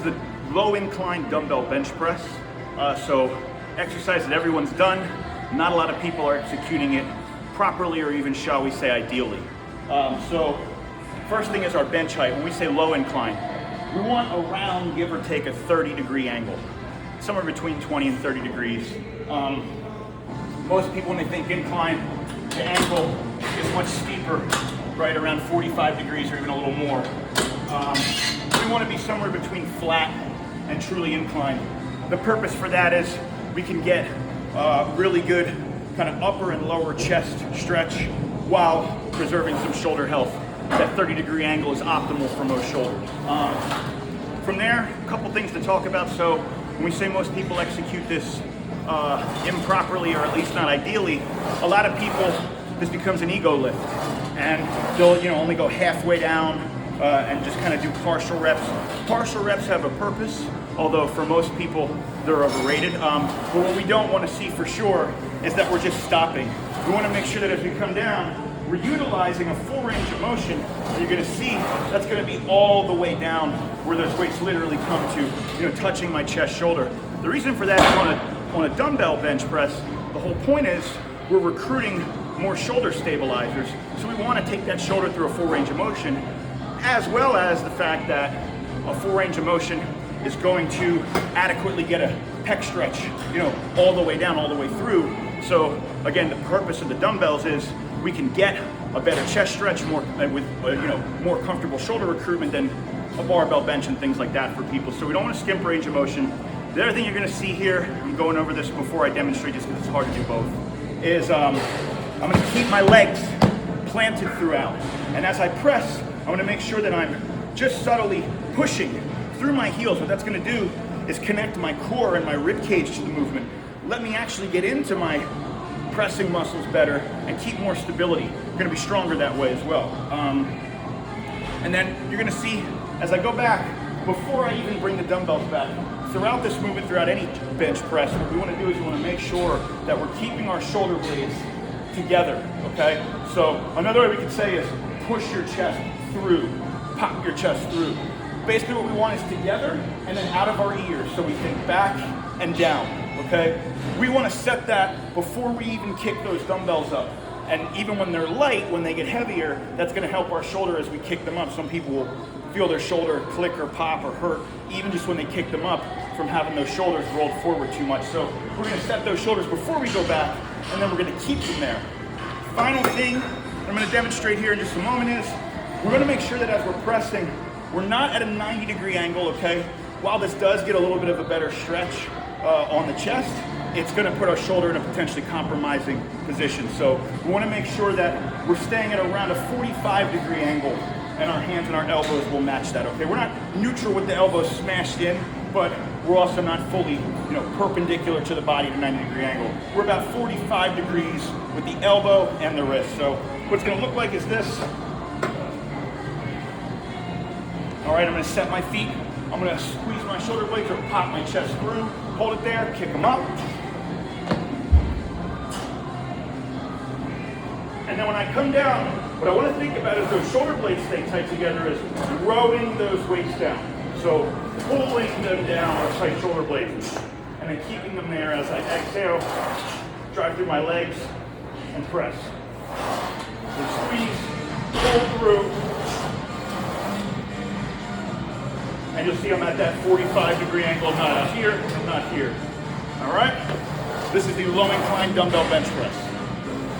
the low incline dumbbell bench press. So exercise that everyone's done. Not a lot of people are executing it properly, or even, shall we say, ideally. So first thing is our bench height. When we say low incline, we want around, give or take, a 30-degree angle. Somewhere between 20 and 30 degrees. Most people, when they think incline, the angle is much steeper, right around 45 degrees or even a little more. We want to be somewhere between flat and truly inclined. The purpose for that is we can get really good kind of upper and lower chest stretch while preserving some shoulder health. That 30-degree angle is optimal for most shoulders. From there, a couple things to talk about. So when we say most people execute this improperly, or at least not ideally, a lot of people, this becomes an ego lift, and they'll only go halfway down and just kind of do partial reps. Partial reps have a purpose, although for most people they're overrated. But what we don't want to see for sure is that we're just stopping. We want to make sure that as we come down, we're utilizing a full range of motion. You're going to see that's going to be all the way down where those weights literally come to, touching my chest shoulder. The reason for that is on a dumbbell bench press, the whole point is we're recruiting more shoulder stabilizers. So we want to take that shoulder through a full range of motion, as well as the fact that a full range of motion is going to adequately get a pec stretch, all the way down, all the way through. So again, the purpose of the dumbbells is we can get a better chest stretch with more comfortable shoulder recruitment than a barbell bench and things like that for people. So we don't want to skimp range of motion. The other thing you're going to see here, I'm going over this before I demonstrate just because it's hard to do both, is I'm going to keep my legs planted throughout. And as I press, I'm going to make sure that I'm just subtly pushing through my heels. What that's going to do is connect my core and my rib cage to the movement. Let me actually get into my pressing muscles better and keep more stability. You're going to be stronger that way as well. And then you're going to see as I go back, before I even bring the dumbbells back, throughout this movement, throughout any bench press, what we want to do is we want to make sure that we're keeping our shoulder blades together, okay? So another way we could say is push your chest through, pop your chest through. Basically what we want is together and then out of our ears, so we think back and down, okay? We want to set that before we even kick those dumbbells up. And even when they're light, when they get heavier, that's going to help our shoulder as we kick them up. Some people will feel their shoulder click or pop or hurt, even just when they kick them up from having those shoulders rolled forward too much. So we're going to set those shoulders before we go back, and then we're going to keep them there. Final thing I'm going to demonstrate here in just a moment is we're going to make sure that as we're pressing, we're not at a 90-degree angle, okay? While this does get a little bit of a better stretch on the chest, it's going to put our shoulder in a potentially compromising position. So we want to make sure that we're staying at around a 45-degree angle, and our hands and our elbows will match that, okay? We're not neutral with the elbows smashed in, but we're also not fully, perpendicular to the body at a 90-degree angle. We're about 45 degrees with the elbow and the wrist. So what it's going to look like is this. All right, I'm going to set my feet. I'm going to squeeze my shoulder blades or pop my chest through. Hold it there, kick them up. And then when I come down, what I want to think about is those shoulder blades stay tight together is rowing those weights down. So pulling them down, our tight shoulder blades, and then keeping them there as I exhale, drive through my legs, and press. So squeeze, pull through, and you'll see I'm at that 45-degree angle. I'm not out here, I'm not here. All right? This is the low incline dumbbell bench press.